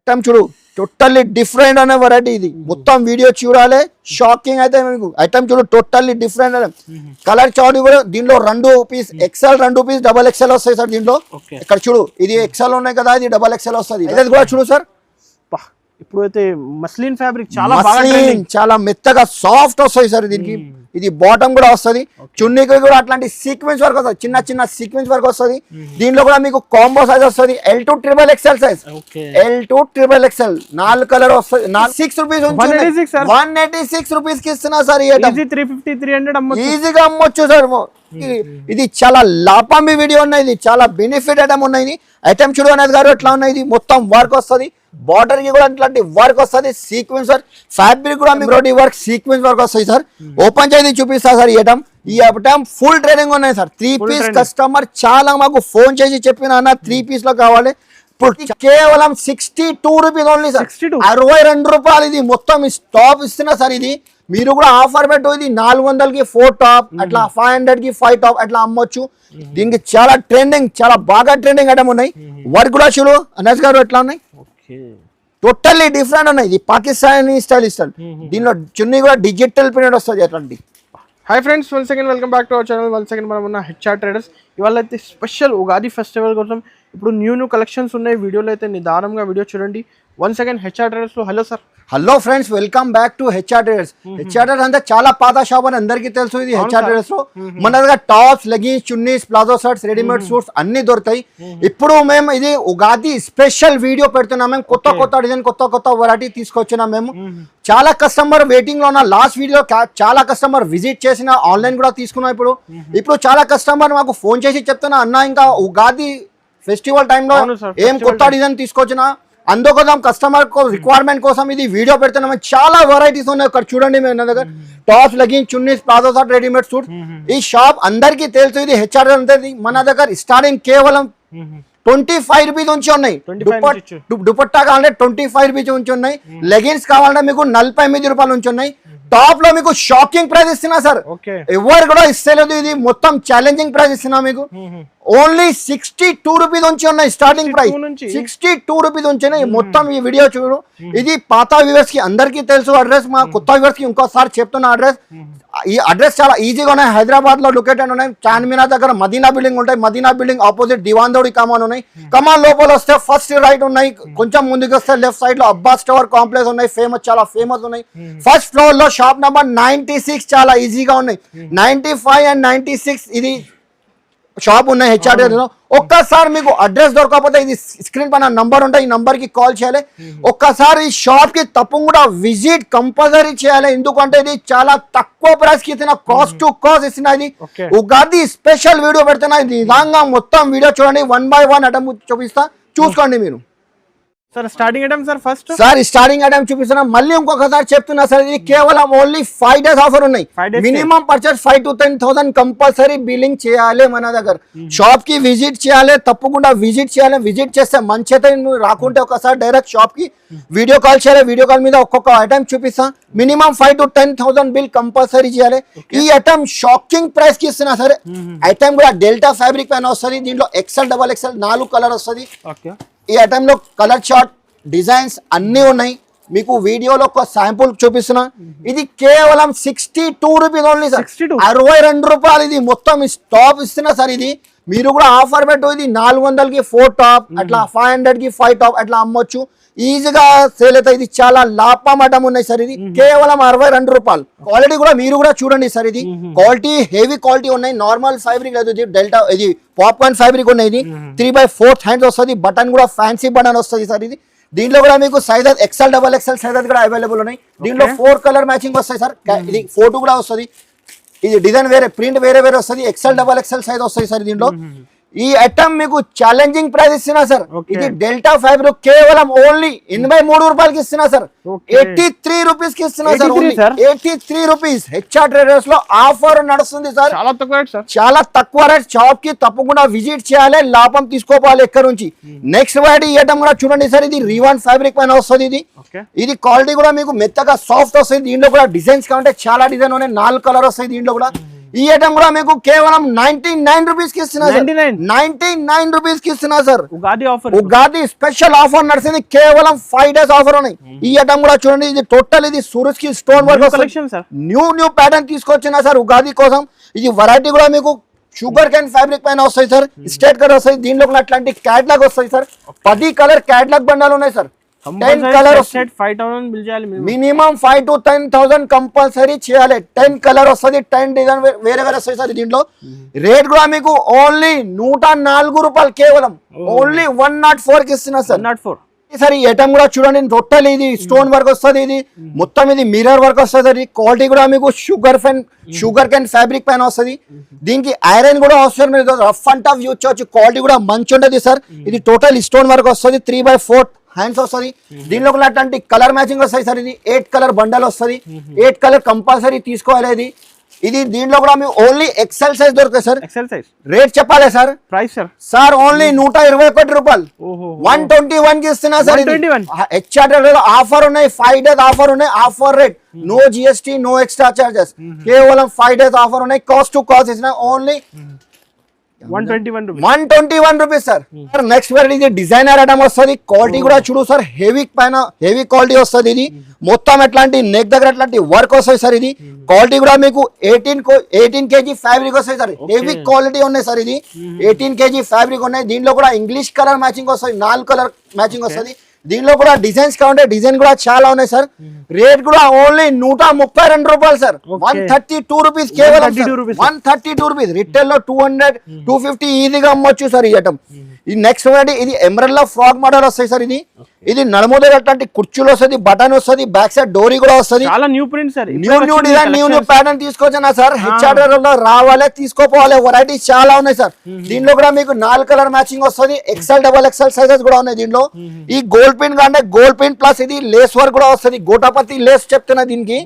Item చూడు totally different అనే variety ఇది మొత్తం వీడియో చూడాలి షాకింగ్ అయితే మీకు ఐటమ్ చూడు టోటల్లీ డిఫరెంట్ అనే కలర్ చార్ట్ కూడా దీంట్లో 2 piece XL 2 piece double XL వస్తాయి సార్ దీంట్లో ఇక్కడ చూడు ఇది ఎక్సెల్ ఉన్నాయి కదా ఇది డబల్ ఎక్సెల్ వస్తుంది ఇది కూడా చూడు సార్ ఇప్పుడైతే మస్లిన్ ఫ్యాబ్రిక్ చాలా మెత్తగా సాఫ్ట్ వస్తాయి సార్ దీనికి ఇది బాటమ్ కూడా వస్తుంది చున్నీకి కూడా అట్లాంటి సీక్వెన్స్ వర్క్ వస్తుంది చిన్న చిన్న సీక్వెన్స్ వర్క్ వస్తుంది దీంట్లో కూడా మీకు కాంబో సైజ్ వస్తుంది L2 triple XL size L2 triple XL 4 colour వస్తుంది 6 రూపీస్ 186 రూపీస్ కి ఇస్తున్నా సార్ ఈజీగా అమ్మొచ్చు సార్ ఇది చాలా లాభం వీడియో ఉన్నాయి ఇది చాలా బెనిఫిట్ ఐటమ్ ఉన్నాయి ఐటమ్ చూడు అనేది గారు ఎట్లా ఉన్నాయి ఇది మొత్తం వర్క్ వస్తుంది బార్డర్ కి కూడా అట్లాంటి వర్క్ వస్తుంది సీక్వెన్స్ వర్క్ ఫ్యాబ్రిక్ కూడా మీకు వర్క్ సీక్వెన్స్ వర్క్ వస్తాయి సార్ ఓపెన్ చేసి చూపిస్తా సార్ ఈ ఐటమ్ ఫుల్ ట్రైనింగ్ ఉన్నాయి సార్ 3 పీస్ కస్టమర్ చాలా మాకు ఫోన్ చేసి చెప్పిన అన్న 3 పీస్ లో కావాలి ఇప్పుడు కేవలం 62 రూపీస్ ఓన్లీ సార్ 62 రూపాయలు ఇది మొత్తం స్టాప్ ఇస్తున్నా సార్ ఇది మీరు కూడా ఆఫర్ పెట్టు ఇది 400కి 4 టాప్ అట్లా 500కి 5 టాప్ అట్లా అమ్మొచ్చు దీనికి చాలా ట్రెండింగ్ చాలా బాగా ట్రెండింగ్ ఐటమ్ ఉన్నాయి వర్క్ కూడా చూడు అనస్ గారు ఎట్లా ఉన్నాయి టోటల్లీ డిఫరెంట్ ఉన్నాయి ఇది పాకిస్తానీ స్టైల్ దీనిలో చున్నీ కూడా డిజిటల్ ప్రింట్ వస్తుంది అట్లాంటి hi friends one second welcome back to our channel one second మనం ఉన్న హెచ్ఆర్ ట్రేడర్స్ ఇవాళ అయితే స్పెషల్ ఉగాది ఫెస్టివల్ కోసం ఇప్పుడు న్యూ కలెక్షన్స్ ఉన్నాయి వీడియోలో అయితే నిదానంగా వీడియో చూడండి వన్ సెకండ్ హెచ్ఆర్ ట్రేడర్స్ లో hello sir hello friends welcome back to HR traders HR traders అంటే చాలా పాత షాప్ అని అందరికీ తెలుసు ఇది హెచ్ఆర్ ట్రేడర్స్ లో మన దగ్గర tops leggings chunnis palazzo shirts readymade suits అన్ని దొరుకుతాయి ఇప్పుడు మేము ఇది ఉగాది స్పెషల్ వీడియో పెడుతున్నాం మేము కొత్త డిజైన్ కొత్త వెరైటీ తీసుకొచ్చినాం మేము చాలా కస్టమర్ వెయిటింగ్ లో ఉన్న లాస్ట్ వీడియో చాలా కస్టమర్ విజిట్ చేసిన ఆన్లైన్ కూడా తీసుకున్నాం ఇప్పుడు చాలా కస్టమర్ మాకు ఫోన్ చేసి చెప్తున్నా అన్న ఇంకా ఉగాది ఫెస్టివల్ టైంలో ఏం కొత్త డిజైన్ తీసుకొచ్చినా అందుకోసం కస్టమర్ రిక్వైర్మెంట్ కోసం ఇది వీడియో పెడుతున్నాం చాలా వెరైటీస్ ఉన్నాయి ఇక్కడ చూడండి మేము దగ్గర tops leggings chunnis palazzo shirt readymade suits ఈ షాప్ అందరికీ తెలుసు ఇది హెచ్ఆర్ అంటే మన దగ్గర స్టార్టింగ్ కేవలం 25 రూపీస్ నుంచి ఉన్నాయి దుపట్టా కావాలంటే 25 రూపీస్ నుంచి ఉన్నాయి లెగిన్స్ కావాలంటే మీకు 49 రూపాయల నుంచి ఉన్నాయి టాప్ లో మీకు షాకింగ్ ప్రైస్ ఇస్తున్నా సార్ ఎవరు కూడా ఇస్తలేదు ఇది మొత్తం ఛాలెంజింగ్ ప్రైస్ ఇస్తున్నా మీకు ఓన్లీ 62 రూపీస్ నుంచి ఉన్నాయి స్టార్టింగ్ ప్రైస్ 62 రూపీస్ నుంచి మొత్తం ఈ వీడియో చూడు ఇది పాత వ్యూవర్స్ కి అందరికీ తెలుసు అడ్రస్ మా కొత్త వ్యూవర్స్ కి ఇంకోసారి చెప్తున్న అడ్రస్ ఈ అడ్రస్ చాలా ఈజీగా ఉన్నాయి హైదరాబాద్ లో లొకేటెడ్ ఉన్నాయి చార్మినార్ దగ్గర మదీనా బిల్డింగ్ ఉంటాయి మదీనా బిల్డింగ్ ఆపోజిట్ దివాందోడి కమాన్ ఉన్నాయి కమాన్ లోపల వస్తే ఫస్ట్ రైట్ ఉన్నాయి కొంచెం ముందుకు వస్తే లెఫ్ట్ సైడ్ లో అబ్బాస్ టవర్ కాంప్లెక్స్ ఉన్నాయి చాలా ఫేమస్ ఉన్నాయి ఫస్ట్ ఫ్లోర్ లో షాప్ నెంబర్ 96 చాలా ఈజీగా ఉన్నాయి 95 అండ్ 96 ఇది షాప్ ఉన్నాయి హెచ్ఆర్ ఒక్కసారి మీకు అడ్రస్ దొరకకపోతే ఇది స్క్రీన్ పైన నంబర్ ఉంటాయి ఈ నంబర్ కి కాల్ చేయాలి ఒక్కసారి ఈ షాప్ కి తప్పకుండా విజిట్ కంపల్సరీ చేయాలి ఎందుకంటే ఇది చాలా తక్కువ ప్రైస్ కి ఇస్తున్నా కాస్ట్ టు కాస్ట్ ఇస్తున్నా ఇది ఉగాది స్పెషల్ వీడియో పెడుతున్నా ఇది నిదానంగా మొత్తం వీడియో చూడండి 1 by 1 ఐటమ్ చూపిస్తా చూసుకోండి మీరు sir starting item sir first sir starting item చూపిస్తున్నా మళ్ళీ ఇంకొకసారి చెప్తున్నా సార్ ఇది కేవలం ఓన్లీ 5 days ఆఫర్ ఉన్నాయి minimum purchase 5 to 10,000 compulsory billing చేయాలి మన దగ్గర షాప్ కి విజిట్ చేయాలి తప్పకుండా విజిట్ చేయాలి విజిట్ చేస్తే మంచి అయితే రాకుంటే ఒకసారి డైరెక్ట్ షాప్ కి వీడియో కాల్ చేయాలి వీడియో కాల్ మీద ఒక్కొక్క ఐటమ్ చూపిస్తా మినిమం 5 to 10,000 బిల్ కంపల్సరీ చేయాలి ఈ ఐటమ్ షాకింగ్ ప్రైస్ కి ఇస్తున్నా సరే ఐటమ్ కూడా డెల్టా ఫ్యాబ్రిక్ పైన వస్తుంది దీంట్లో ఎక్సెల్ డబల్ ఎక్సెల్ 4 కలర్ వస్తుంది ఈ ఐటమ్ లో కలర్ చార్ట్ డిజైన్స్ అన్ని ఉన్నాయి మీకు వీడియోలో ఒక శాంపుల్ చూపిస్తున్నా ఇది కేవలం 62 రూపీస్ ఓన్లీ సార్ 62 రూపాయలు ఇది మొత్తం స్టాప్ ఇస్తున్నా సార్ ఇది మీరు కూడా ఆఫర్ పెట్టు ఇది 400కి 4 టాప్ అట్లా 500కి 5 టాప్ అట్లా అమ్మొచ్చు ఈజీగా సేల్ అయితే ఇది చాలా లాభం ఐటమ్ ఉన్నాయి సార్ ఇది కేవలం 62 రూపాయలు క్వాలిటీ కూడా మీరు కూడా చూడండి సార్ ఇది క్వాలిటీ హెవీ క్వాలిటీ ఉన్నాయి నార్మల్ ఫ్యాబ్రిక్ లేదు ఇది డెల్టా ఇది పాప్కార్న్ ఫ్యాబ్రిక్ ఉన్నాయి ఇది 3/4 హ్యాండ్స్ వస్తుంది బటన్ కూడా ఫ్యాన్సీ బటన్ వస్తుంది సార్ ఇది దీంట్లో కూడా మీకు size XL double XL size కూడా అవైలబుల్ ఉన్నాయి దీంట్లో 4 కలర్ మ్యాచింగ్ వస్తాయి సార్ ఇది ఫోటో కూడా వస్తుంది ఇది డిజైన్ వేరే ప్రింట్ వేరే వస్తుంది ఎక్సెల్ డబల్ ఎక్సెల్ సైజ్ వస్తాయి సార్ దీంట్లో ఈ ఐటమ్ మీకు ఛాలెంజింగ్ ప్రైస్ ఇస్తున్నా సార్ ఇది డెల్టా ఫైబ్రిక్ కేవలం ఓన్లీ 83 రూపాయలకి ఇస్తున్నా సార్ 83 రూపీస్ కి ఇస్తున్నా సార్ 83 రూపీస్ హెచ్ఆర్ ట్రేడర్స్ లో ఆఫర్ నడుస్తుంది సార్ చాలా తక్కువ రేట్ షాప్ కి తప్పకుండా విజిట్ చేయాలి లాభం తీసుకోవాలి ఎక్కడ నుంచి నెక్స్ట్ వాటి ఐటమ్ కూడా చూడండి సార్ ఇది రివాన్ ఫ్యాబ్రిక్ పైన వస్తుంది ఇది క్వాలిటీ కూడా మీకు మెత్తగా సాఫ్ట్ వస్తుంది దీంట్లో కూడా డిజైన్స్ కావాలంటే చాలా డిజైన్ ఉన్నాయి 4 కలర్ వస్తాయి దీంట్లో కూడా ఈ ఐటమ్ కూడా మీకు కేవలం 99 రూపీస్ కి ఇస్తున్నా సార్. 99 రూపీస్ కి ఇస్తున్నా సార్. ఉగాది స్పెషల్ ఆఫర్ నడిచింది, కేవలం 5 days ఆఫర్ ఉన్నాయి. ఈ ఐటమ్ కూడా చూడండి, ఇది టోటల్ ఇది సూరజ్ కి స్టోన్ వర్క్ న్యూ ప్యాటర్న్ తీసుకొచ్చినా సార్ ఉగాది కోసం. ఇది వెరైటీ కూడా మీకు షుగర్ కేన్ ఫ్యాబ్రిక్ పైన వస్తాయి సార్, స్టేట్ కలర్ వస్తాయి. దీంట్లో కూడా అట్లాంటి క్యాట్లాగ్ వస్తాయి సార్. 10 కలర్ క్యాట్లాగ్ బండాలు ఉన్నాయి sir. 10 colour minimum 5 to 10,000 compulsory చేయాలి. 10 కలర్ వస్తుంది, 10 డిజైన్ వేరే వేరే వస్తాయి సార్. దీంట్లో రేట్ కూడా మీకు ఓన్లీ 104 రూపాయలు, కేవలం ఓన్లీ 104 కి ఇస్తున్నా సార్. 104 సార్. ఈ ఐటమ్ కూడా చూడండి, టోటల్ ఇది స్టోన్ వర్క్ వస్తుంది, ఇది మొత్తం ఇది మిర్రర్ వర్క్ వస్తుంది. క్వాలిటీ కూడా మీకు షుగర్ కేన్ ఫ్యాబ్రిక్ పైన వస్తుంది. దీనికి ఐరన్ కూడా అవసరం లేదు, రఫ్ అండ్ టఫ్ యూజ్ చేయొచ్చు. క్వాలిటీ కూడా మంచి ఉంటుంది సార్. ఇది టోటల్ స్టోన్ వర్క్ వస్తుంది, 3/4 హ్యాండ్స్ వస్తుంది. దీనిలో కూడా అట్లాంటి కలర్ మ్యాచింగ్ వస్తాయి సార్. ఇది 8 కలర్ బండల్ వస్తుంది, 8 కలర్ కంపల్సరీ తీసుకోవాలి. ఇది దీంట్లో కూడా మీకు ఓన్లీ ఎక్సెల్ సైజ్ దొరుకుతుంది సార్. ఎక్సెల్ సైజ్ రేట్ చెప్పాలి సార్. ప్రైస్ సార్ ఓన్లీ 121 రూపాయలు, 121 కి ఇస్తున్నా సార్. హెచ్ఆర్టీ ఆఫర్ ఉన్నాయి, 5 days ఆఫర్ ఉన్నాయి. Offer rate, no GST, no extra charges, కేవలం 5 days ఆఫర్ ఉన్నాయి. కాస్ట్ టు కాస్ట్ ఇచ్చిన only 121 rupees sir. Next variety ఇది డిజైనర్ ఐటమ్ వస్తుంది. క్వాలిటీ కూడా చూడు సార్, హెవీ పైన హెవీ క్వాలిటీ వస్తుంది. ఇది మొత్తం ఎట్లాంటి నెక్ దగ్గర ఎట్లాంటి వర్క్ వస్తుంది సార్. ఇది క్వాలిటీ కూడా మీకు 18 kg ఫ్యాబ్రిక్ వస్తాయి సార్. హెవీ క్వాలిటీ ఉన్నాయి సార్. ఇది 18 kg ఫ్యాబ్రిక్ ఉన్నాయి. దీంట్లో కూడా ఇంగ్లీష్ కలర్ మ్యాచింగ్ వస్తుంది, 4 కలర్ మ్యాచింగ్ వస్తుంది. దీనిలో కూడా డిజైన్స్ కావాలంటే డిజైన్ కూడా చాలా ఉన్నాయి సార్. రేట్ కూడా ఓన్లీ 132 రూపాయలు సార్. 132 రూపీస్, కేవలం 132 రూపీస్. రిటైల్ లో 200, 250 ఈజీగా అమ్మొచ్చు సార్ ఈ ఐటమ్. ఈ నెక్స్ట్ ఇది ఎమరల్లా ఫ్రాక్ మోడల్ వస్తాయి సార్. ఇది నడుముదల అట్లాంటి కుర్చీలు వస్తుంది, బటన్ వస్తుంది, బ్యాక్ సైడ్ డోరీ కూడా వస్తుంది. చాలా new print sir, new design, new pattern తీసుకొచ్చా సార్. హెచ్ఆర్ఆర్ లో రావాలి, తీసుకోపోవాలి. వెరైటీస్ చాలా ఉన్నాయి సార్. దీంట్లో కూడా మీకు 4 కలర్ మ్యాచింగ్ వస్తుంది. XL, XXL సైజెస్ కూడా ఉన్నాయి దీంట్లో. ఈ గోల్డ్ పిన్ అంటే గోల్డ్ పిన్ ప్లస్ ఇది లేస్ వర్క్ కూడా వస్తుంది. గోటాపతి లేస్ చెప్తున్నా, దీనికి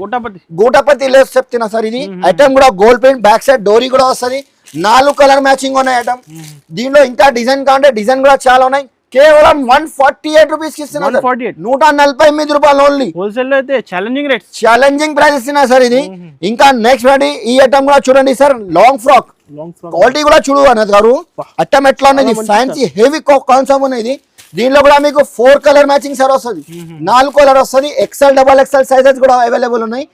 గోటాపతి లేస్ చెప్తున్నా సార్. ఇది ఐటమ్ కూడా గోల్డ్ పిన్, బ్యాక్ సైడ్ డోరీ కూడా వస్తుంది. 4 కలర్ మ్యాచింగ్ ఉన్నాయి ఐటమ్. దీంట్లో ఇంకా డిజైన్ కావాలంటే డిజైన్ కూడా చాలా ఉన్నాయి. కేవలం 148 రూపీస్ కి ఇస్తున్నా, 148 రూపాయలు ఓన్లీ. హోల్సేల్ లో అయితే ఛాలెంజింగ్ ప్రైస్ ఇస్తున్నా సార్. ఇది ఇంకా నెక్స్ట్ రెడీ ఈ ఐటమ్ కూడా చూడండి సార్. లాంగ్ ఫ్రాక్ క్వాలిటీ కూడా చూడు అనేది గారు. ఐటమ్ ఎట్లా ఉన్నది, ఫ్యాన్సీ హెవీ కాన్సెప్ట్ ఉన్నది. దీనిలో కూడా మీకు 4 కలర్ మ్యాచింగ్ సార్ వస్తుంది, 4 కలర్ వస్తుంది. XL, XXL సైజెస్ కూడా అవైలబుల్ ఉన్నాయి.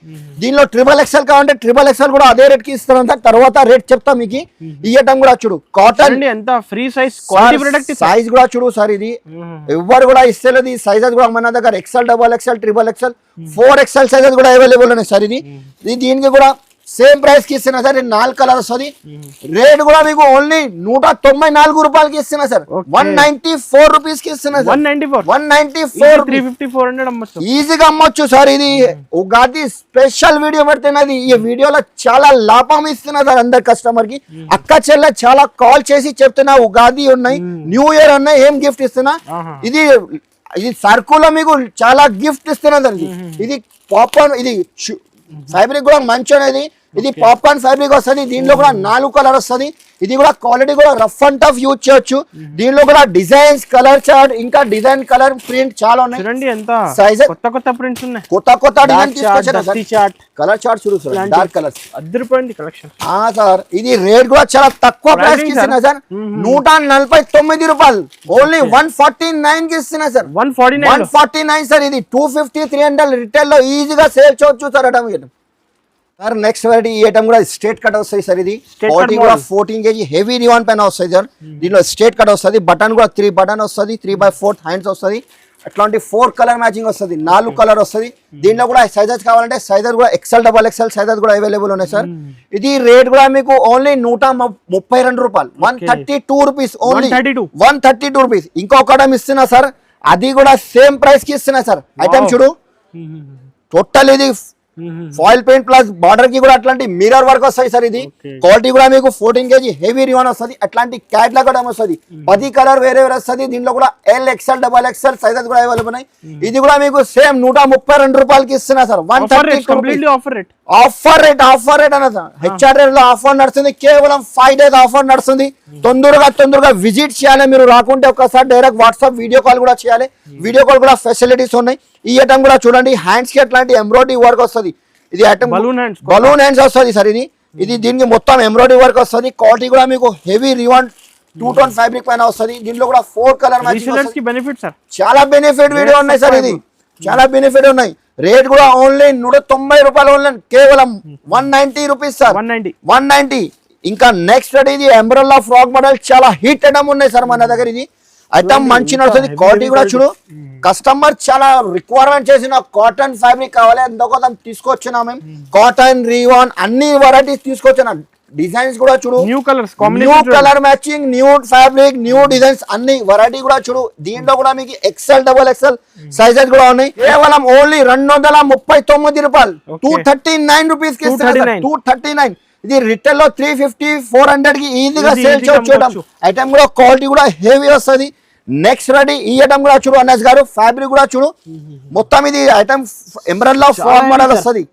దీనిలో XXL కావాలంటే XXL కూడా అదే రేట్ కి ఇస్తాను, తర్వాత రేట్ చెప్తా మీకు. ఈ ఐటమ్ కూడా చూడు, కాటన్ ఎంత ఫ్రీ సైజ్, సైజ్ కూడా చూడు సార్. ఇది ఎవరు కూడా ఇస్తలేదు. ఈ సైజెస్ కూడా మన దగ్గర XL, XXL, XXL, 4XL sizes కూడా అవైలబుల్ ఉన్నాయి సార్. ఇది దీనికి కూడా సేమ్ ప్రైస్ కి ఇస్తున్నా సార్. 4 కలర్ వస్తుంది. రేట్ కూడా మీకు ఓన్లీ 194 రూపాయలకి ఇస్తున్నా సార్. 194 రూపీస్ కి ఇస్తున్నా సార్. 194 ఈజీగా అమ్మొచ్చు సార్. ఇది ఉగాది స్పెషల్ వీడియో పెడుతున్నది. ఈ వీడియోలో చాలా లాభం ఇస్తున్నా సార్ అందరు కస్టమర్ కి. అక్క చెల్లె చాలా కాల్ చేసి చెప్తున్నా, ఉగాది ఉన్నాయి, న్యూ ఇయర్ ఉన్నాయి, ఏం గిఫ్ట్ ఇస్తున్నా. ఇది సర్కుల్ లో మీకు చాలా గిఫ్ట్ ఇస్తున్నా సార్. ఇది పాప్కార్న్, ఇది ఫ్యాబ్రిక్ కూడా మంచి అనేది. ఇది పాప్కార్న్ ఫ్యాబ్రిక్ వస్తుంది. దీనిలో కూడా 4 కలర్ వస్తుంది. ఇది కూడా క్వాలిటీ కూడా రఫ్ అండ్ టఫ్ యూజ్ చేయొచ్చు. దీనిలో కూడా డిజైన్స్, కలర్ చార్ట్, ఇంకా డిజైన్, కలర్ ప్రింట్ చాలా ఉన్నాయి. సైజ్ కొత్త ప్రింట్స్ ఉన్నాయి, కొత్త డిజైన్ తీసుకొచ్చారు. కలర్ చార్ట్ చూడు సార్, డార్క్ కలర్స్ అదిరిపోయింది కలెక్షన్ సార్. ఇది రేట్ కూడా చాలా తక్కువ ప్రైస్ కి ఇస్తున్నా సార్. 149 రూపాయలు ఓన్లీ 149 కి ఇస్తున్నా సార్. 149 సార్. ఇది 250, 300 రిటైల్ లో ఈజీగా సేల్ చేయొచ్చు sir item sir. Next variety ఈ ఐటమ్ కూడా స్ట్రేట్ కట్ వస్తాయి సార్. ఇది క్వాలిటీ కూడా 14 kg హెవీ రివాన్ పైన వస్తుంది సార్. దీనిలో స్ట్రేట్ కట్ వస్తుంది. బటన్ కూడా 3 బటన్ వస్తుంది, 3/4 హ్యాండ్స్ వస్తుంది. అట్లాంటి 4 కలర్ మ్యాచింగ్ వస్తుంది, 4 కలర్ వస్తుంది. దీనిలో కూడా సైజెస్ కావాలంటే సైజెస్ కూడా XL, XXL సైజెస్ కూడా అవైలబుల్ ఉన్నాయి సార్. ఇది రేట్ కూడా మీకు ఓన్లీ 132 రూపాయలు, 132 రూపీస్ ఓన్లీ, 132 రూపీస్. ఇంకొక ఐటమ్ ఇస్తున్నా సార్, అది కూడా సేమ్ ప్రైస్ కి ఇస్తున్నా సార్. ఐటమ్ చూడు, టోటల్ ఇది ఫాయిల్ పెయింట్ ప్లస్ బార్డర్ కి కూడా అట్లాంటి మిర్రర్ వర్క్ వస్తాయి సార్. ఇది క్వాలిటీ కూడా మీకు 14 kg హెవీ రివాన్ వస్తుంది. అట్లాంటి క్యాట్లాగ్ కూడా వస్తుంది. 10 కలర్ వేరే వేరే వస్తుంది. దీంట్లో కూడా L, XL, XXL సైజెస్ కూడా అవైలబుల్ ఉన్నాయి. ఇది కూడా మీకు సేమ్ 132 రూపాయలకి ఇస్తున్నా సార్. 130 ఆఫర్ రేట్ అన్న సార్. హెచ్ఆర్ఆర్ లో ఆఫర్ నడుస్తుంది. కేవలం 5 days ఆఫర్ నడుస్తుంది. తొందరగా విజిట్ చేయాలి. మీరు రాకుంటే ఒకసారి డైరెక్ట్ వాట్సాప్ వీడియో కాల్ కూడా చేయాలి. వీడియో కాల్ కూడా ఫెసిలిటీస్ ఉన్నాయి. ఈ ఐటమ్ కూడా చూడండి, హ్యాండ్స్ కి అట్లాంటి ఎంబ్రాయిడరీ వర్క్ వస్తుంది. ఇది ఐటమ్ బలూన్ హ్యాండ్స్ వస్తుంది సార్. ఇది ఇది దీనికి మొత్తం ఎంబ్రాయిడరీ వర్క్ వస్తుంది. క్వాలిటీ కూడా మీకు హెవీ రివాన్ 2 టోన్ ఫ్యాబ్రిక్ పైన వస్తుంది. దీంట్లో కూడా 4 కలర్ రీసెలర్స్ కి బెనిఫిట్ సార్, చాలా బెనిఫిట్ వీడియో ఉన్నాయి సార్. ఇది చాలా బెనిఫిట్ ఉన్నాయి. రేట్ కూడా ఓన్లీ 190 రూపాయలు, ఓన్లీ కేవలం 190 రూపీస్ సార్, 190. ఇంకా నెక్స్ట్ ఇది అంబ్రెల్లా ఫ్రాక్ మోడల్, చాలా హిట్ ఐటమ్ ఉన్నాయి సార్ మన దగ్గర. ఇది ఐటమ్ మంచి నడుస్తుంది. క్వాలిటీ కూడా చూడు, కస్టమర్ చాలా రిక్వైర్మెంట్ చేసిన కాటన్ ఫ్యాబ్రిక్ కావాలి, అందుకోసం తీసుకొచ్చినా మేము. కాటన్ రీవాన్ అన్ని వెరైటీస్ తీసుకొచ్చిన. డిజైన్స్ కూడా చూడు, new colours, new colour matching, new fabric, new designs, అన్ని వెరైటీ కూడా చూడు. దీంట్లో కూడా మీకు XL, XXL సైజెస్ కూడా ఉన్నాయి. కేవలం ఓన్లీ 239 రూపాయలు, 239 రూపీస్ కి 239. ఇది రిటైల్ లో 350, 400 కి ఈజీగా సేల్ చేయొచ్చు. ఐటమ్ కూడా క్వాలిటీ కూడా హెవీ వస్తుంది. నెక్స్ట్ రెడీ ఈ ఐటమ్ కూడా చూడు అన్నస్ గారు, ఫ్యాబ్రిక్ కూడా చూడు. మొత్తం ఇది ఐటమ్ ఎంబ్రాయిడరీ ఫ్రాక్ మోడల్ వస్తుంది.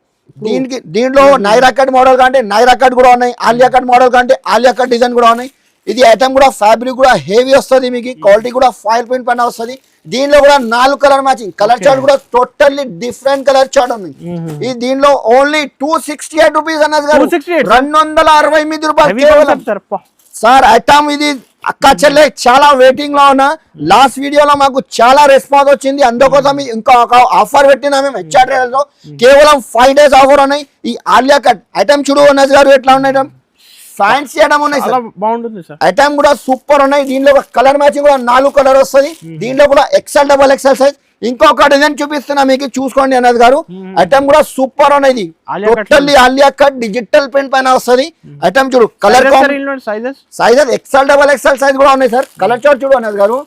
దీంట్లో నైరా కట్ మోడల్ కంటే నైరా కట్ కూడా ఉన్నాయి, ఆలియా కట్ మోడల్ కంటే ఆలియా కట్ డిజైన్ కూడా ఉన్నాయి. ఇది ఐటమ్ కూడా ఫ్యాబ్రిక్ కూడా హెవీ వస్తుంది. మీకు క్వాలిటీ కూడా ఫాయిల్ ప్రింట్ పైన వస్తుంది. దీనిలో కూడా 4 కలర్ మ్యాచింగ్, కలర్ చార్ట్ కూడా టోటల్లీ డిఫరెంట్ కలర్ చార్ట్ ఉంది. ఈ దీనిలో ఓన్లీ 268 రూపీస్ అన్నది గారు, 268 రూపాయలు సార్. ఐటమ్ ఇది అక్క చెల్లె చాలా వెయిటింగ్ లో ఉన్నా. లాస్ట్ వీడియోలో మాకు చాలా రెస్పాన్స్ వచ్చింది, అందుకోసం ఇంకా ఆఫర్ పెట్టినా మేము హెచ్ఆర్ లో. కేవలం 5 days ఆఫర్ ఉన్నాయి. ఈ ఆలియా కట్ ఐటమ్ చూడు అన్నది గారు, ఎట్లా ఉన్నాయి ఫ్యాన్సీ ఐటమ్ ఉన్నాయి సార్, బాగుంటుంది సార్. ఐటమ్ కూడా సూపర్ ఉన్నాయి. దీనిలో కలర్ మ్యాచింగ్ కూడా 4 కలర్ వస్తుంది. దీంట్లో కూడా XL, XXL సైజ్. ఇంకొక డిజైన్ చూపిస్తున్నా మీకు, చూసుకోండి అన్నది గారు. ఐటమ్ కూడా సూపర్ ఉన్నాయి. Totally Alia cut digital print పైన వస్తుంది. ఐటమ్ చూడు, colour sizes XL, XXL size కూడా ఉన్నాయి సార్. కలర్ చార్ట్ చూడు అన్నది గారు,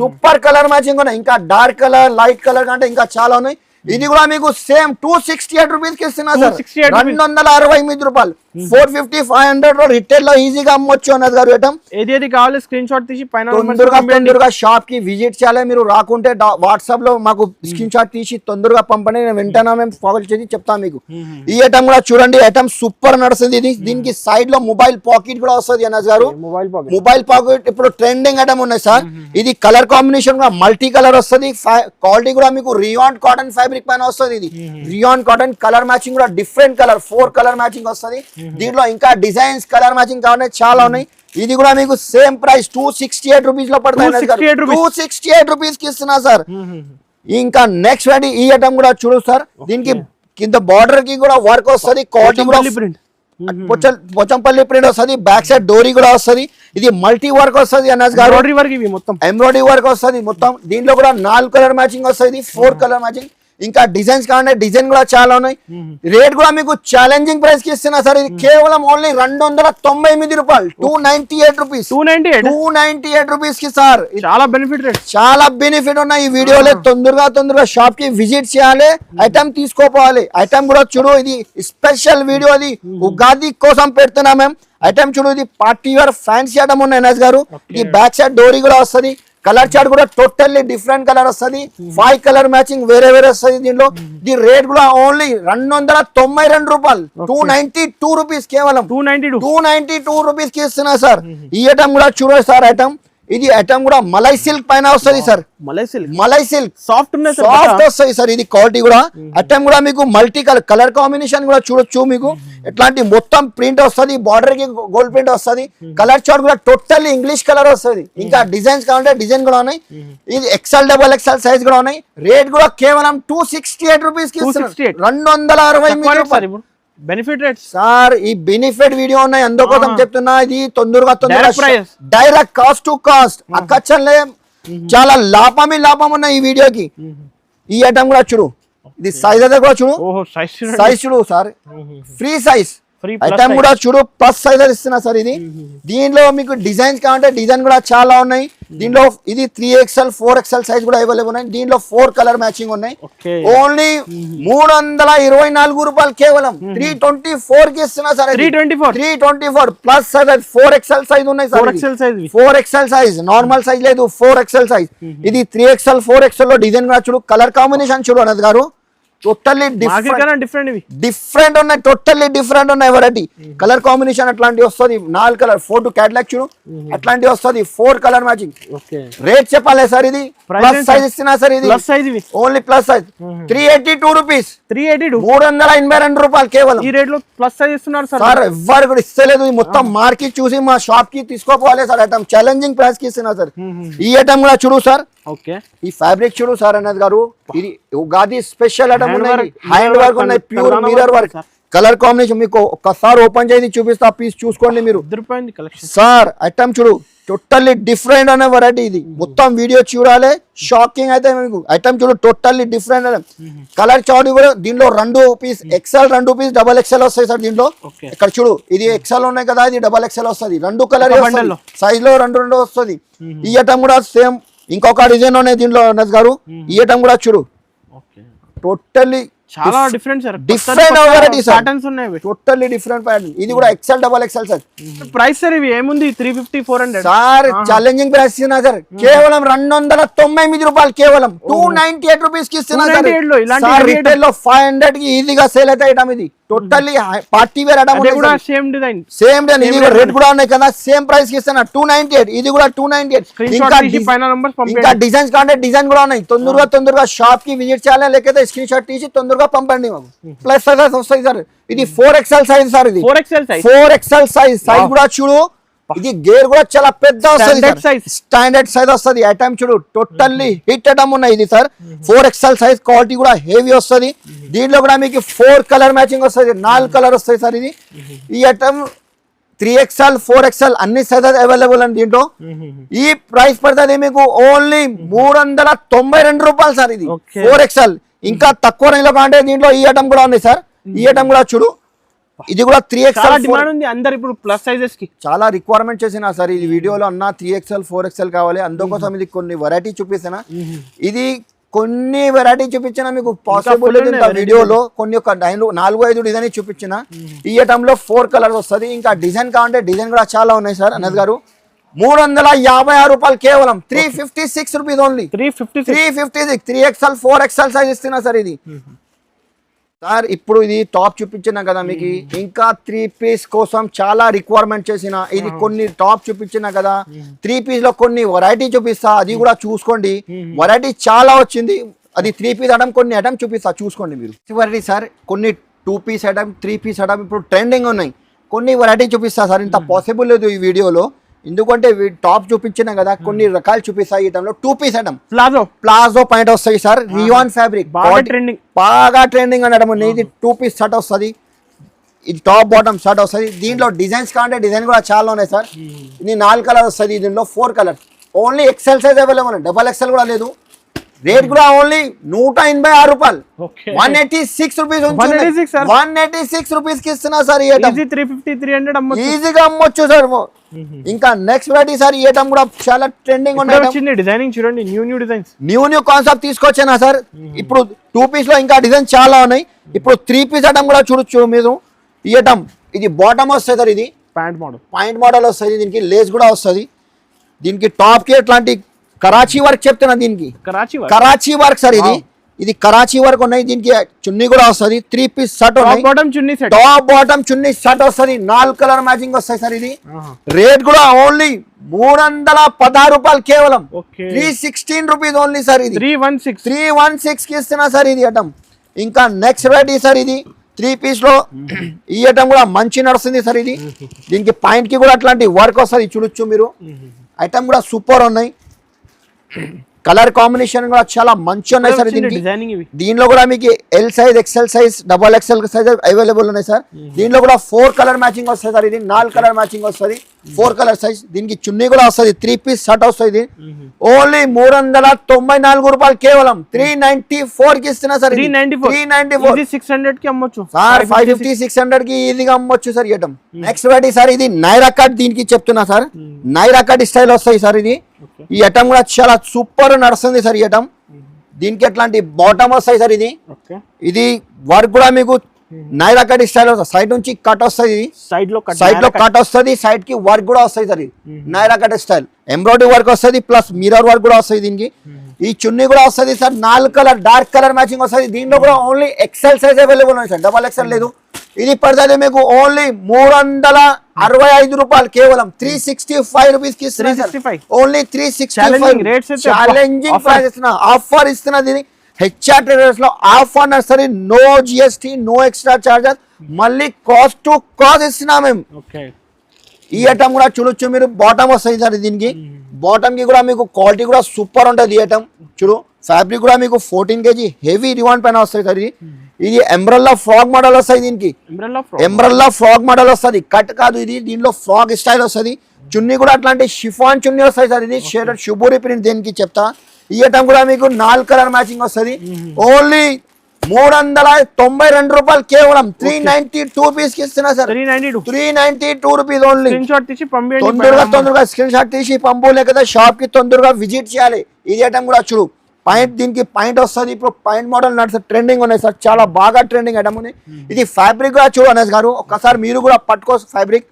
సూపర్ కలర్ మ్యాచింగ్ ఉన్నాయి. ఇంకా డార్క్ కలర్, లైట్ కలర్ కంటే ఇంకా చాలా ఉన్నాయి. ఇది కూడా మీకు సేమ్ 268 రూపీస్ కి ఇస్తున్నా సార్, 268 రూపాయలు. 450, 500 రిటైల్ లో ఈజీగా అమ్మొచ్చు అన్నది గారు. ఐటమ్ ఏది కావాలి స్క్రీన్ షాట్ తీసి పైన తొందరగా షాప్ కి విజిట్ చేయాలి. మీరు రాకుంటే వాట్సాప్ లో మాకు స్క్రీన్ షాట్ తీసి తొందరగా పంపండి, నేను వెంటనే మేము ఫాలో చేసి చెప్తాను మీకు. ఈ ఐటమ్ కూడా చూడండి, ఐటమ్ సూపర్ నడుస్తుంది. ఇది దీనికి సైడ్ లో మొబైల్ పాకెట్ కూడా వస్తుంది అన్నది గారు. మొబైల్ పాకెట్ ఇప్పుడు ట్రెండింగ్ ఐటమ్ ఉన్నాయి సార్. ఇది కలర్ కాంబినేషన్ కూడా మల్టీ కలర్ వస్తుంది. క్వాలిటీ కూడా మీకు రియాన్ కాటన్ ఫ్యాబ్రిక్ పైన వస్తుంది. ఇది రియాన్ కాటన్, కలర్ మ్యాచింగ్ కూడా డిఫరెంట్ కలర్, 4 కలర్ మ్యాచింగ్ వస్తుంది. దీంట్లో ఇంకా డిజైన్స్ కలర్ మ్యాచింగ్ కావాలి చాలా ఉన్నాయి. ఇది కూడా మీకు సేమ్ ప్రైస్ 268 రూపీస్ లో పడుతుంది. 268 రూపీస్ కి ఇస్తున్నా సార్. ఇంకా నెక్స్ట్ రెడీ ఈ ఐటమ్ కూడా చూడు సార్. దీనికి కింద బార్డర్ కి కూడా వర్క్ వస్తుంది. క్వాలిటీ కూడా పోచంపల్లి ప్రింట్ వస్తుంది. బ్యాక్ సైడ్ డోరీ కూడా వస్తుంది. ఇది మల్టీ వర్క్ వస్తుంది అన్నది గారు, ఎంబ్రాయిడరీ వర్క్ వస్తుంది మొత్తం. దీంట్లో కూడా 4 కలర్ మ్యాచింగ్ వస్తుంది, 4 కలర్ మ్యాచింగ్. ఇంకా డిజైన్స్ కావాలంటే డిజైన్ కూడా చాలా ఉన్నాయి. రేట్ కూడా మీకు ఛాలెంజింగ్ ప్రైస్ కి ఇస్తున్నా సార్. ఇది కేవలం ఓన్లీ 298 రూపాయలు, 298 రూపీస్, 298 రూపీస్ కి సార్. చాలా బెనిఫిట్ ఉన్నాయి ఈ వీడియోలో. తొందరగా షాప్ కి విజిట్ చేయాలి, ఐటమ్ తీసుకోపోవాలి. ఐటమ్ కూడా చూడు, ఇది స్పెషల్ వీడియో, అది ఉగాది కోసం పెడుతున్నా మేము. ఐటమ్ చూడు, ఇది పార్టీ వేర్ ఫ్యాన్సీ ఐటమ్ ఉన్నాయి ఎన్ఎస్ గారు. ఈ బ్యాక్ సైడ్ డోరీ కూడా వస్తుంది. కలర్ చార్ట్ కూడా టోటల్లీ డిఫరెంట్ కలర్ వస్తుంది. 5 కలర్ మ్యాచింగ్ వేరే వస్తుంది దీనిలో. ఈ రేట్ కూడా ఓన్లీ 292 రూపాయలు, 292 రూపీస్, కేవలం 292 రూపీస్ కి ఇస్తున్నా సార్. ఈ ఐటమ్ కూడా చూడండి సార్. ఐటమ్ ఇది ఐటమ్ కూడా మలై సిల్క్ పైన వస్తుంది సార్. మలై సిల్క్ సాఫ్ట్ వస్తుంది సార్. ఇది క్వాలిటీ కూడా. ఐటమ్ కూడా మీకు మల్టీ కలర్ కాంబినేషన్ కూడా చూడొచ్చు. మీకు ఎట్లాంటి మొత్తం ప్రింట్ వస్తుంది, బార్డర్ కి గోల్డ్ ప్రింట్ వస్తుంది. కలర్ చార్ట్ కూడా టోటల్లీ ఇంగ్లీష్ కలర్ వస్తుంది. ఇంకా డిజైన్స్ కావాలంటే డిజైన్ కూడా ఉన్నాయి. ఇది XL, XXL సైజ్ కూడా ఉన్నాయి. రేట్ కూడా కేవలం 268 రూపీస్ కి 268 రూపాయలు. Benefit rate sir. ఈ బెనిఫిట్ వీడియో ఉన్నాయి, అందుకోసం చెప్తున్నా. ఇది తొందరగా డైరెక్ట్ కాస్ట్ టు కాస్ట్ అక్కచ్చలే. చాలా లాభం ఉన్నాయి ఈ వీడియోకి. ఈ ఐటమ్ కూడా చూడు, ఇది సైజ్ అయితే కూడా చూడు, సైజ్ చూడు సార్, ఫ్రీ సైజ్. ఐటమ్ కూడా చూడు, ప్లస్ సైజ్ ఇస్తున్నా సార్. ఇది దీనిలో మీకు డిజైన్స్ కావాలంటే డిజైన్ కూడా చాలా ఉన్నాయి. దీంట్లో ఇది 3XL, 4XL సైజ్ కూడా అవైలబుల్ ఉన్నాయి. దీంట్లో 4 కలర్ మ్యాచింగ్ ఉన్నాయి. ఓన్లీ 324 రూపాయలు, కేవలం 324 కి ఇస్తున్నా sir. 324 plus size 4XL size ఉన్నాయి sir. 4XL size, normal size లేదు, 4XL సైజ్. ఇది 3XL, 4XL లో డిజైన్ కూడా చూడు, కలర్ కాంబినేషన్ చూడు అన్నది గారు. టోటల్లీ డిఫరెంట్ ఇవి డిఫరెంట్ ఉన్నాయి, టోటల్లీ డిఫరెంట్ ఉన్నాయి వెరైటీ. కలర్ కాంబినేషన్ అట్లాంటివి వస్తుంది, 4 కలర్ 4 to క్యాట్లాగ్ చూడు అట్లాంటివి వస్తుంది, 4 కలర్ మ్యాచింగ్. రేట్ చెప్పాలి సార్, ఇది ప్లస్ సైజ్ ఇస్తున్నా సార్, ఇది ఓన్లీ ప్లస్ సైజ్ 382 రూపీస్, 382 రూపాయలు కేవలం. ఈ రేట్ లో ప్లస్ సైజ్ ఇస్తున్నారు సార్, ఎవ్వరు కూడా ఇస్తలేదు. ఇది మొత్తం మార్కెట్ చూసి మా షాప్ కి తీసుకోపోవాలి సార్. ఐటమ్ ఛాలెంజింగ్ ప్రైస్ కి ఇస్తున్నా సార్. ఈ ఐటమ్ కూడా చూడు సార్, ఈ ఫ్యాబ్రిక్ చూడు సార్ అన్నది గారు, ఇది ఉగాది స్పెషల్ ఐటమ్ ఉన్నాయి, హ్యాండ్ వర్క్ ఉన్నాయి, pure mirror work. Colour combination మీకు ఒక్కసారి ఓపెన్ చేసి చూపిస్తా, పీస్ చూసుకోండి మీరు సార్. ఐటమ్ చూడు టోటల్లీ డిఫరెంట్ అనే వెరైటీ, ఇది మొత్తం వీడియో చూడాలి, షాకింగ్ అయితే మీకు. ఐటమ్ చూడు totally different item. Colour chart కూడా దీంట్లో 2 piece XL, 2 piece double XL వస్తాయి సార్ దీంట్లో. ఇక్కడ చూడు ఇది ఎక్సెల్ ఉన్నాయి కదా, ఇది డబల్ ఎక్సెల్ వస్తుంది, 2 కలర్ సైజ్ లో 2 వస్తుంది. ఈ ఐటమ్ కూడా సేమ్ ఇంకొక డిజైన్ ఉన్నాయి దీంట్లో అన్నది గారు. ఈ ఐటమ్ కూడా చూడు టోటల్లీ చాలా different sir, different variety sir, totally different pattern. ఇది కూడా XL double XL sir. Price sir ఇవి ఏముంది 350 400 సార్, ఛాలెంజింగ్ ప్రైస్ ఇస్తున్నా సార్, కేవలం 299 రూపాయలు, కేవలం 298 రూపీస్ కి ఇస్తున్నా సార్. రిటైల్ లో 500 కి ఈజీగా సేల్ అయితే ఐటమ్ ఇది. Totally party wear item, same design ఇది రెడ్ కూడా ఉన్నాయి కదా, సేమ్ ప్రైస్ కి ఇస్తున్నా 298. ఇది కూడా 298. ఇంకా డిజైన్స్ కాంటే డిజైన్ కూడా ఉన్నాయి. తొందరగా షాప్ కి విజిట్ చేయాలి, లేకపోతే స్క్రీన్ షాట్ తీసి తొందరగా పంపండి మాకు. ప్లస్ సైజ్ వస్తాయి సార్, ఇది 4XL సైజ్ సార్, ఇది 4XL సైజ్ కూడా చూడు. ఇది గేర్ కూడా చాలా పెద్ద వస్తుంది, స్టాండర్డ్ సైజ్ వస్తుంది. ఐటమ్ చూడు టోటల్లీ హిట్ ఐటమ్ ఉన్నాయి ఇది సార్. 4XL సైజ్, క్వాలిటీ కూడా హెవీ వస్తుంది. దీంట్లో కూడా మీకు 4 కలర్ మ్యాచింగ్ వస్తుంది, 4 కలర్ వస్తాయి సార్. ఇది ఈ ఐటమ్ 3XL 4XL అన్ని సైజెస్ అవైలబుల్ అండి దీంట్లో. ఈ ప్రైస్ పడుతుంది మీకు ఓన్లీ 392 రూపాయలు సార్. ఇది 4XL. ఇంకా తక్కువ రేంజ్ లో కాంటే దీంట్లో ఈ ఐటమ్ కూడా ఉంది సార్. ఈ ఐటమ్ కూడా చూడు, ఇది కూడా 3XL డిమాండ్ ఉంది అందరు ఇప్పుడు ప్లస్ సైజెస్ కి చాలా రిక్వైర్మెంట్ చేసిన సార్. ఈ వీడియోలో అన్న 3XL 4XL కావాలి, అందుకోసం ఇది కొన్ని వెరైటీ చూపిస్తున్నా. ఇది కొన్ని వెరైటీ చూపించిన మీకు పాసిబుల్ వీడియోలో, కొన్ని ఒక 4-5 డిజైన్ చూపించిన. ఈ ఐటమ్ లో 4 కలర్స్ వస్తుంది. ఇంకా డిజైన్ కావాలంటే డిజైన్ కూడా చాలా ఉన్నాయి సార్. అన్నది గారు 356 రూపాయలు, కేవలం 356 rupees only. 356 3XL 4XL size ఇస్తున్నా సార్. ఇది సార్ ఇప్పుడు ఇది టాప్ చూపించిన కదా మీకు, ఇంకా 3 పీస్ కోసం చాలా రిక్వైర్మెంట్ చేసిన. ఇది కొన్ని టాప్ చూపించిన కదా, 3 పీస్ లో కొన్ని వెరైటీ చూపిస్తా, అది కూడా చూసుకోండి. వెరైటీ చాలా వచ్చింది. అది 3 పీస్ ఐటమ్, కొన్ని ఐటమ్ చూపిస్తా చూసుకోండి మీరు. వెరైటీ సార్, కొన్ని 2 పీస్ ఐటమ్, 3 పీస్ ఐటమ్ ఇప్పుడు ట్రెండింగ్ ఉన్నాయి. కొన్ని వెరైటీ చూపిస్తా సార్, ఇంత పాసిబుల్ లేదు ఈ వీడియోలో, ఎందుకంటే టాప్ చూపించిన కదా, కొన్ని రకాలు చూపిస్తాయి. ఈ టైంలో 2 పీస్ ఐటమ్, ప్లాజో పాయింట్ వస్తాయి సార్, రియాన్ ఫ్యాబ్రిక్ బాగా ట్రెండింగ్ అనడం. ఇది 2 పీస్ షర్ట్ వస్తుంది, ఇది టాప్ బాటమ్ షర్ట్ వస్తుంది. దీంట్లో డిజైన్స్ కావాలంటే డిజైన్ కూడా చాలా ఉన్నాయి సార్. ఇది 4 కలర్ వస్తుంది, దీంట్లో 4 colour. Only XL size available, double XL కూడా లేదు. రేట్ కూడా ఓన్లీ 186 రూపాయలు, 186 రూపీస్, 186 రూపీస్ కి ఇస్తున్నా సార్. ఈజీగా అమ్మొచ్చు సార్. ఇంకా నెక్స్ట్ వెరైటీ సార్, ఈ ఐటమ్ కూడా చాలా ట్రెండింగ్ ఉన్నాయి. డిజైనింగ్ చూడండి, న్యూ కాన్సెప్ట్ తీసుకొచ్చానా సార్. ఇప్పుడు 2 పీస్ లో ఇంకా డిజైన్ చాలా ఉన్నాయి. ఇప్పుడు 3 పీస్ ఐటమ్ కూడా చూడొచ్చు మీరు. ఈ ఐటమ్ ఇది బాటమ్ వస్తుంది సార్, ఇది పాయింట్ మోడల్ వస్తుంది. దీనికి లేస్ కూడా వస్తుంది. దీనికి టాప్ కి ఎట్లాంటి కరాచీ వర్క్ చెప్తున్నా, దీనికి కరాచీ వర్క్ సార్. ఇది కరాచీ వర్క్ ఉన్నాయి. దీనికి చున్నీ కూడా వస్తుంది, 3 పీస్ షర్ట్ ఉన్నాయి, టాప్ బాటమ్ చున్నీ షర్ట్ వస్తుంది, 4 కలర్ మ్యాచింగ్ వస్తాయి సార్. ఇది రేట్ కూడా ఓన్లీ 316 రూపాయలు, కేవలం 316 రూపీస్ ఓన్లీ సార్. ఇది 316 కి ఇస్తున్నా సార్ ఇది ఐటమ్. ఇంకా నెక్స్ట్ వెరైటీ సార్, ఇది 3 పీస్ లో ఈ ఐటమ్ కూడా మంచి నడుస్తుంది సార్. ఇది దీనికి పాయింట్ కి కూడా అట్లాంటి వర్క్ వస్తుంది, చూడొచ్చు మీరు. ఐటమ్ కూడా సూపర్ ఉన్నాయి. కలర్ కాంబినేషన్ కూడా చాలా మంచి ఉన్నాయి సార్. దీనిలో కూడా మీకు L size, XL size, double XL size available ఉన్నాయి సార్. దీనిలో కూడా 4 కలర్ మ్యాచింగ్ వస్తుంది సార్. ఇది 4 కలర్ మ్యాచింగ్ వస్తుంది, 4 కలర్ సైజ్. దీనికి చున్నీ కూడా వస్తుంది, 3 పీస్ షర్ట్ వస్తుంది. ఓన్లీ 394 రూపాయలు, కేవలం 394 కి ఇస్తున్నా సార్. 394 600 కి అమ్మొచ్చు సార్, 550 600 కి ఈజీగా అమ్మొచ్చు సార్. ఇయటం నెక్స్ట్ వెరైటీ సార్, ఇది నైరా కట్. దీనికి చెప్తున్నా సార్, నైరా కట్ స్టైల్ వస్తాయి సార్. ఇది ఈ ఐటమ్ కూడా చాలా సూపర్ నడుస్తుంది సార్. ఈ ఐటమ్ దీనికి ఎట్లాంటి బాటమ్ వస్తాయి సార్. ఇది వర్క్ కూడా మీకు నైరా కట్ స్టైల్ వస్తుంది. సైడ్ నుంచి కట్ వస్తుంది, సైడ్ లో కట్ వస్తుంది, సైడ్ కి వర్క్ కూడా వస్తుంది సార్. ఇది Naira cut style, embroidery work వస్తుంది, ప్లస్ మిర్రర్ వర్క్ కూడా వస్తుంది. దీనికి ఈ చున్నీ కూడా వస్తుంది sir 4 colour dark colour matching వస్తుంది దీంట్లో కూడా ఓన్లీ ఎక్సెల్ సైజ్ అవైలబుల్ ఉంది సార్ డబల్ ఎక్సెల్ లేదు ఇది పడుతుంది మీకు ఓన్లీ 365 రూపాయలు కేవలం 365 రూపీస్ కి ఇస్తున్నా ఓన్లీ 365 ఛాలెంజింగ్ ప్రైస్ ఇస్తున్నా ఆఫర్ ఇస్తున్నా దీని హెచ్ఆర్ ట్రేడర్స్ లో ఆఫర్ నర్సరీ no GST no extra charges మళ్ళీ కాస్ట్ టు కాస్ట్ ఇస్తున్నా మేము ఈ ఐటమ్ కూడా చూడొచ్చు మీరు బాటమ్ వస్తుంది సార్ దీనికి బాటమ్ కి కూడా మీకు క్వాలిటీ కూడా సూపర్ ఉంటుంది ఈ ఐటమ్ చూడు ఫ్యాబ్రిక్ కూడా మీకు 14 kg హెవీ రివాన్ పైన వస్తుంది సార్ ఇది ఎంబ్రెల్లా ఫ్రాక్ మోడల్ వస్తుంది దీనికి ఎంబ్రెల్లా ఫ్రాక్ మోడల్ వస్తుంది కట్ కాదు ఇది దీనిలో ఫ్రాక్ స్టైల్ వస్తుంది చున్నీ కూడా అట్లాంటి షిఫాన్ చున్నీ వస్తాయి సార్ ఇది షేడెడ్ షుబూరి ప్రింట్ దేనికి చెప్తా ఈ ఐటమ్ కూడా మీకు 4 కలర్ మ్యాచింగ్ వస్తుంది ఓన్లీ 392 రూపాయలు కేవలం 392 రూపీస్ కి ఇస్తున్నా సార్ 392 రూపీస్ ఓన్లీ తొందరగా స్క్రీన్ షాట్ తీసి పంపు లేకపోతే షాప్ కి తొందరగా విజిట్ చేయాలి ఇది ఐటమ్ కూడా చూడు పాయింట్ దీనికి పాయింట్ వస్తుంది ఇప్పుడు పాయింట్ మోడల్ నడుస్తుంది ట్రెండింగ్ ఉన్నాయి సార్ చాలా బాగా ట్రెండింగ్ ఐటమ్ ఉంది ఇది ఫ్యాబ్రిక్ కూడా చూడు అనేస్ గారు ఒక్కసారి మీరు కూడా పట్టుకోవచ్చు ఫ్యాబ్రిక్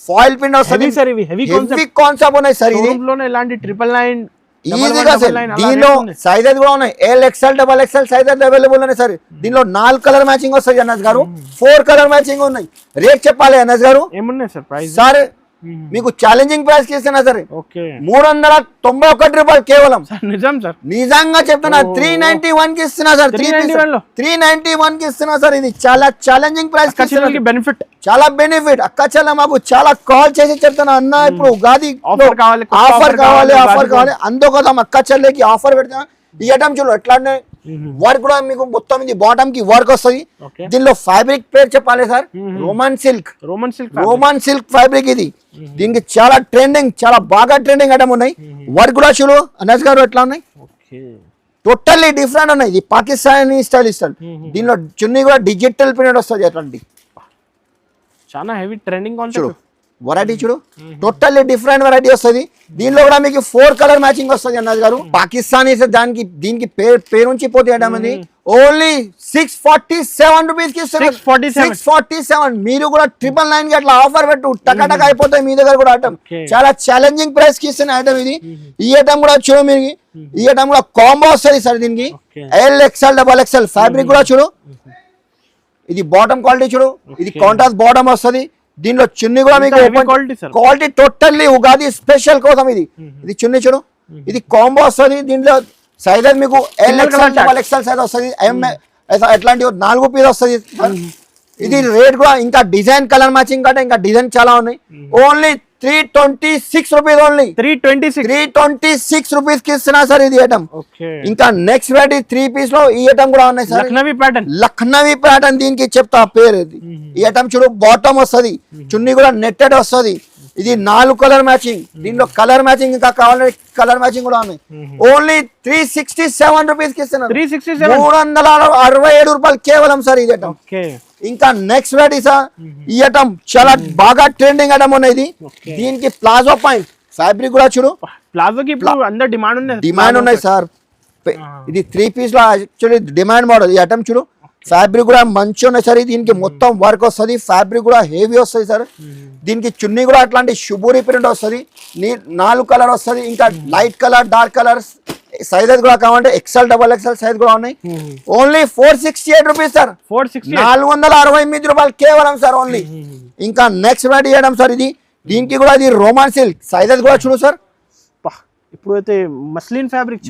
ఫాయిల్ ప్రింట్ వస్తుంది హెవీ కాన్సెప్ట్ ఉన్నాయి సార్ ఇది ఇలాంటి 999 ఈజీగా సార్ దీనిలో సైజెస్ కూడా ఉన్నాయి L XL double XL sizes available ఉన్నాయి సార్ దీనిలో 4 కలర్ మ్యాచింగ్ వస్తాయి అన్నస్ గారు 4 కలర్ మ్యాచింగ్ ఉన్నాయి రేట్ చెప్పాలి అన్నస్ గారు ఏమున్నాయి సార్ ప్రైస్ సార్ మీకు ఛాలెంజింగ్ ప్రైస్ కి ఇస్తున్నా సార్ 391 రూపాయలు కేవలం నిజం సార్ నిజంగా చెప్తున్నా 391 కి ఇస్తున్నా సార్ 391 కి ఇస్తున్నా సార్ ఇది చాలా ఛాలెంజింగ్ ప్రైస్ బెనిఫిట్ చాలా బెనిఫిట్ అక్క చెల్ల మాకు చాలా కాల్ చేసి చెప్తున్నా అన్న ఇప్పుడు ఉగాది ఆఫర్ కావాలి అందుకోసం అక్క చెల్లెకి ఆఫర్ పెడతా ఈ ఐటమ్ చూడు ఎట్లా వర్క్ కూడా మీకు మొత్తం ఇది బాటమ్ కి వర్క్ వస్తుంది దీనిలో ఫ్యాబ్రిక్ పేరు చెప్పాలి సార్ రోమన్ సిల్క్ ఫ్యాబ్రిక్ ఇది దీనికి చాలా ట్రెండింగ్ చాలా బాగా ట్రెండింగ్ ఐటమ్ ఉన్నాయి వర్క్ కూడా చూడు అనస్ గారు ఎట్లా ఉన్నాయి టోటల్లీ డిఫరెంట్ ఉన్నాయి ఇది పాకిస్తానీ స్టైల్ దీనిలో చున్నీ కూడా డిజిటల్ ప్రింట్ వస్తుంది అట్లాంటి చాలా హెవీ ట్రెండింగ్ చూడు వెరైటీ చూడు టోటల్లీ డిఫరెంట్ వెరైటీ వస్తుంది దీనిలో కూడా మీకు 4 కలర్ మ్యాచింగ్ వస్తుంది అన్నది గారు పాకిస్తానీ దానికి దీనికి పేరు నుంచి పోతే అది ఓన్లీ 647 రూపీస్ కి 647 మీరు కూడా 999 కి అట్లా ఆఫర్ పెట్టు టకాటక్ అయిపోతాయి మీ దగ్గర కూడా ఐటమ్ చాలా ఛాలెంజింగ్ ప్రైస్ కి ఇస్తున్న ఐటమ్ ఇది ఈ ఐటమ్ కూడా చూడు మీరు ఈ ఐటమ్ కూడా కాంబో వస్తుంది సార్ దీనికి L XL double XL fabric కూడా చూడు ఇది బాటమ్ క్వాలిటీ చూడు ఇది కాంట్రాస్ట్ బాటమ్ వస్తుంది దీనిలో చున్నీ కూడా మీకు క్వాలిటీ టోటల్లీ ఉగాది స్పెషల్ కోసం ఇది చున్నీ చూడు ఇది కాంబో వస్తుంది దీంట్లో సైజెస్ మీకు L XL double XL size వస్తుంది ఎట్లాంటి 4 పీస్ వస్తుంది ఇది రేట్ కూడా ఇంకా డిజైన్ కలర్ మ్యాచింగ్ కంటే ఇంకా డిజైన్ చాలా ఉన్నాయి ఓన్లీ 326 రూపీస్ ఓన్లీ 326 రూపీస్ కి ఇస్తున్నా సార్ ఇది ఐటమ్ ఇంకా నెక్స్ట్ వెరైటీ 3 పీస్ లో ఈ ఐటమ్ కూడా ఉన్నాయి సార్ లక్నవీ ప్యాటర్న్ దీనికి చెప్తా పేరు ఈ ఐటమ్ చూడు బాటమ్ వస్తుంది చున్నీ కూడా నెట్టెడ్ వస్తుంది ఇది 4 కలర్ మ్యాచింగ్ దీంట్లో కలర్ మ్యాచింగ్ ఇంకా కావాలంటే కలర్ మ్యాచింగ్ కూడా ఉన్నాయి ఓన్లీ 367 రూపీస్ కి ఇస్తున్నా 367 రూపాయలు కేవలం సార్ ఇది ఐటమ్ ఇంకా నెక్స్ట్ వెరైటీ సార్ ఈ ఐటమ్ చాలా బాగా ట్రెండింగ్ ఐటమ్ ఉన్నది దీనికి ప్లాజో పాయింట్ ఫ్యాబ్రిక్ కూడా చూడు ప్లాజోకి అందరు డిమాండ్ ఉన్నాయి సార్ ఇది 3 పీస్ లో యాక్చువల్లీ డిమాండ్ మోడల్ ఈ ఐటమ్ చూడు ఫ్యాబ్రిక్ కూడా మంచి ఉన్నాయి సార్ దీనికి మొత్తం వర్క్ వస్తుంది ఫ్యాబ్రిక్ కూడా హెవీ వస్తుంది సార్ దీనికి చున్నీ కూడా అట్లాంటి షుబూరి ప్రింట్ వస్తుంది 4 కలర్ వస్తుంది ఇంకా light colour dark colours sizes కూడా కావాలంటే ఎక్స్ఎల్ డబల్ ఎక్స్ఎల్ సైజ్ కూడా ఉన్నాయి ఓన్లీ 468 రూపీస్ సార్ 468 రూపాయలు కేవలం సార్ ఓన్లీ ఇంకా నెక్స్ట్ వెరైటీ చేయడం సార్ ఇది దీనికి కూడా ఇది రోమన్ సిల్క్ సైజెస్ కూడా చూడు సార్ ఇప్పుడైతే మస్లిన్ ఫ్యాబ్రిక్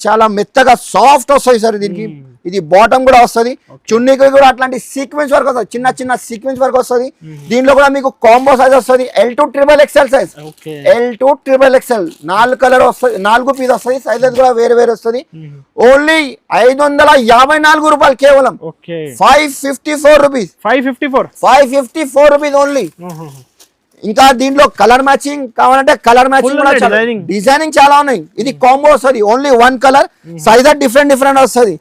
చాలా మెత్తగా సాఫ్ట్ వస్తాయి సార్ దీనికి ఇది బాటమ్ కూడా వస్తుంది చున్నీకి కూడా అట్లాంటి సీక్వెన్స్ వర్క్ వస్తుంది చిన్న చిన్న సీక్వెన్స్ వర్క్ వస్తుంది దీంట్లో కూడా మీకు కాంబో సైజ్ వస్తుంది L2 triple XL size L2 triple XL 4 colour వస్తుంది 4 పీస్ వస్తుంది సైజెస్ కూడా వేరే వేరే వస్తుంది ఓన్లీ 554 రూపాయలు కేవలం 554 రూపీస్ 554 రూపీస్ ఓన్లీ ఇంకా దీంట్లో కలర్ మ్యాచింగ్ కావాలంటే కలర్ మ్యాచింగ్ డిజైనింగ్ చాలా ఉన్నాయి ఇది కాంబో వస్తుంది ఓన్లీ 1 కలర్ సైజ్ డిఫరెంట్ వస్తుంది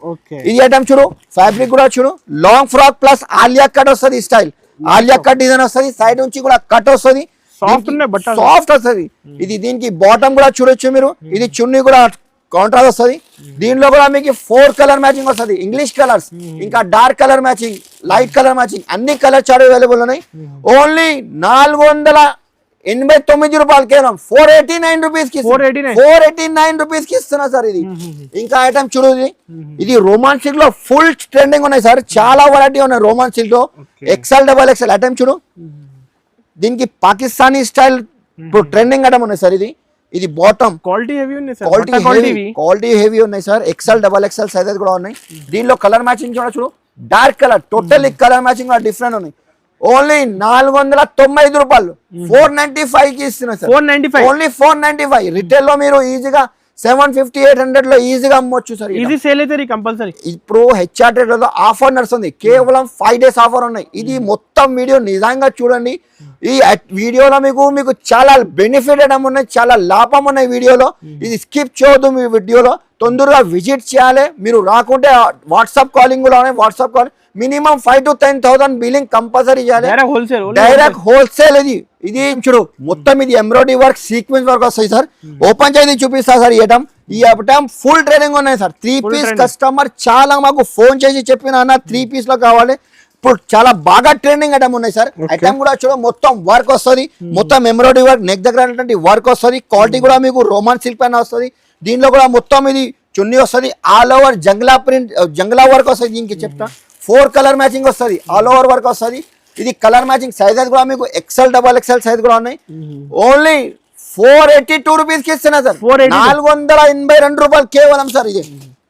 ఇది ఐటమ్ చూడు ఫ్యాబ్రిక్ కూడా చూడు long frock plus Alia cut వస్తుంది స్టైల్ ఆలియా కట్ డిజైన్ వస్తుంది సైడ్ నుంచి కూడా కట్ వస్తుంది సాఫ్ట్ వస్తుంది ఇది దీనికి బాటమ్ కూడా చూడొచ్చు మీరు ఇది చున్నీ కూడా కాంట్రాస్ట్ వస్తుంది దీనిలో కూడా మీకు 4 కలర్ మ్యాచింగ్ వస్తుంది ఇంగ్లీష్ కలర్స్ ఇంకా dark colour matching light colour matching అన్ని కలర్ చార్ట్ అవైలబుల్ ఉన్నాయి ఓన్లీ 89 రూపాయలు కేవలం 489 రూపీస్ కి 489. 489 రూపీస్ కి ఇస్తున్నా సార్ ఇది. ఇంకా ఐటమ్ చూడు ఇది రోమాన్ సిల్క్ లో ఫుల్ ట్రెండింగ్ ఉన్నాయి సార్, చాలా వెరైటీ ఉన్నాయి రోమాన్ సిల్క్ లో. XL XXL ఐటమ్ చూడు, దీనికి పాకిస్తానీ స్టైల్ ట్రెండింగ్ ఐటమ్ ఉన్నాయి సార్. ఇది బాటమ్ క్వాలిటీ హెవీ ఉంది సార్, క్వాలిటీ హెవీ ఉన్నాయి సార్. XL XXL సైజెస్ కూడా ఉన్నాయి. దీనిలో కలర్ మ్యాచింగ్ చూడు, dark colour totally colour matching different ఉన్నాయి. ఓన్లీ 495 రూపాయలు 495 కి ఇస్తున్నా సార్. 495 ఓన్లీ 495. రిటైల్ లో మీరు ఈజీగా 750 800 లో ఈజీగా అమ్మొచ్చు సార్. ఈజీ సేల్ అయితే కంపల్సరీ. ఇప్పుడు హెచ్ఆర్ ట్రేడ్ లో ఆఫర్ నడుస్తుంది, కేవలం 5 days ఆఫర్ ఉన్నాయి. ఇది మొత్తం వీడియో నిజంగా చూడండి. ఈ వీడియోలో మీకు చాలా బెనిఫిట్ ఉన్నాయి, చాలా లాభం ఉన్నాయి వీడియోలో. ఇది స్కిప్ చేయొద్దు. మీ వీడియోలో తొందరగా విజిట్ చేయాలి. మీరు రాకుంటే వాట్సాప్ కాలింగ్ కూడా ఉన్నాయి. WhatsApp call minimum 5 to 10,000 billing compulsory చేయాలి. Direct wholesale. ఇది చూడు మొత్తం ఇది ఎంబ్రాయిడరీ వర్క్ సీక్వెన్స్ వర్క్ వస్తాయి సార్. ఓపెన్ చేసి చూపిస్తా సార్. ఈ ఐటమ్ ఫుల్ ట్రేడింగ్ ఉన్నాయి సార్. 3 piece కస్టమర్ చాలా మాకు ఫోన్ చేసి చెప్పిన అన్న 3 piece లో కావాలి. ఇప్పుడు చాలా బాగా ట్రెండింగ్ ఐటమ్ ఉన్నాయి సార్. ఐటమ్ కూడా చూడ మొత్తం వర్క్ వస్తుంది, మొత్తం ఎంబ్రాయిడరీ వర్క్ నెక్ దగ్గర వర్క్ వస్తుంది. క్వాలిటీ కూడా మీకు రోమన్ సిల్క్ పైన వస్తుంది. దీనిలో కూడా మొత్తం ఇది చున్నీ వస్తుంది, ఆల్ ఓవర్ జంగ్లా ప్రింట్ జంగ్లా వర్క్ వస్తుంది. దీనికి చెప్తా 4 కలర్ మ్యాచింగ్ వస్తుంది, ఆల్ ఓవర్ వర్క్ వస్తుంది. ఇది కలర్ మ్యాచింగ్ సైజెస్ కూడా మీకు XL XXL సైజ్ కూడా ఉన్నాయి. ఓన్లీ 482 రూపీస్ కి ఇస్తున్నా సార్. 482 రూపాయలు కేవలం సార్.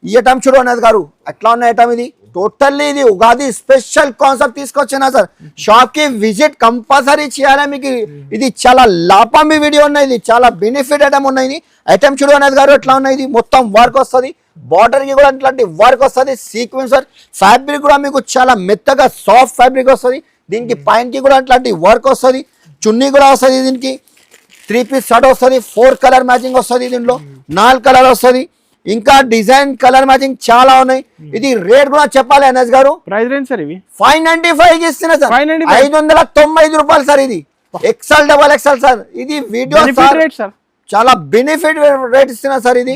ఈ ఐటమ్ చూడు అనేది గారు ఎట్లా ఉన్న ఐటమ్ ఇది. టోటల్లీ ఇది ఉగాది స్పెషల్ కాన్సెప్ట్ తీసుకొచ్చినా సార్. షాప్ కి విజిట్ కంపల్సరీ చేయాలి. మీకు ఇది చాలా లాభం వీడియో ఉన్నాయి, ఇది చాలా బెనిఫిట్ ఐటమ్ ఉన్నాయి. ఐటమ్ చూడు అనేది గారు ఎట్లా ఉన్నాయి. ఇది మొత్తం వర్క్ వస్తుంది, బార్డర్ కి కూడా ఇట్లాంటి వర్క్ వస్తుంది, సీక్వెన్స్ వర్క్. ఫ్యాబ్రిక్ కూడా మీకు చాలా మెత్తగా సాఫ్ట్ ఫ్యాబ్రిక్ వస్తుంది. దీనికి పైన కి కూడా ఇట్లాంటి వర్క్ వస్తుంది, చున్నీ కూడా వస్తుంది. దీనికి 3 piece షర్ట్ వస్తుంది, 4 కలర్ మ్యాచింగ్ వస్తుంది. దీంట్లో 4 కలర్ వస్తుంది. ఇంకా డిజైన్ కలర్ మ్యాచింగ్ చాలా ఉన్నాయి. ఇది రేట్ కూడా చెప్పాలి అనస్ గారు. ప్రైస్ రేంజ్ సార్ ఇవి 595 కి ఇస్తున్నా సార్. 595 రూపాయలు సార్. ఇది XL XXL సార్. ఇది వీడియో సార్ చాలా బెనిఫిట్ రేట్ ఇస్తున్నా సార్. ఇది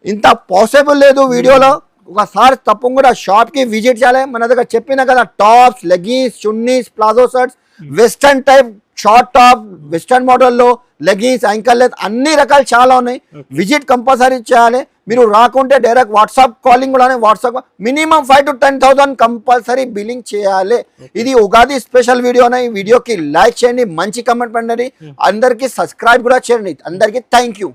ఇంత పాసిబుల్ లేదు వీడియోలో. ఒకసారి తప్పకుండా షాప్ కి విజిట్ చేయాలి. మన దగ్గర చెప్పిన కదా tops, leggings, chunnis, palazzo shirts, western type short top, western మోడల్లో లెగిన్స్, యాంకల్ లెంత్ అన్ని రకాలు చాలా ఉన్నాయి. విజిట్ కంపల్సరీ చేయాలి. మీరు రాకుంటే డైరెక్ట్ వాట్సాప్ కాలింగ్ కూడా WhatsApp minimum 5 to 10,000 compulsory billing చేయాలి. ఇది ఉగాది స్పెషల్ వీడియో. ఈ వీడియోకి లైక్ చేయండి, మంచి కమెంట్ పెట్టండి, అందరికి సబ్స్క్రైబ్ కూడా చేయండి. అందరికి థ్యాంక్ యూ.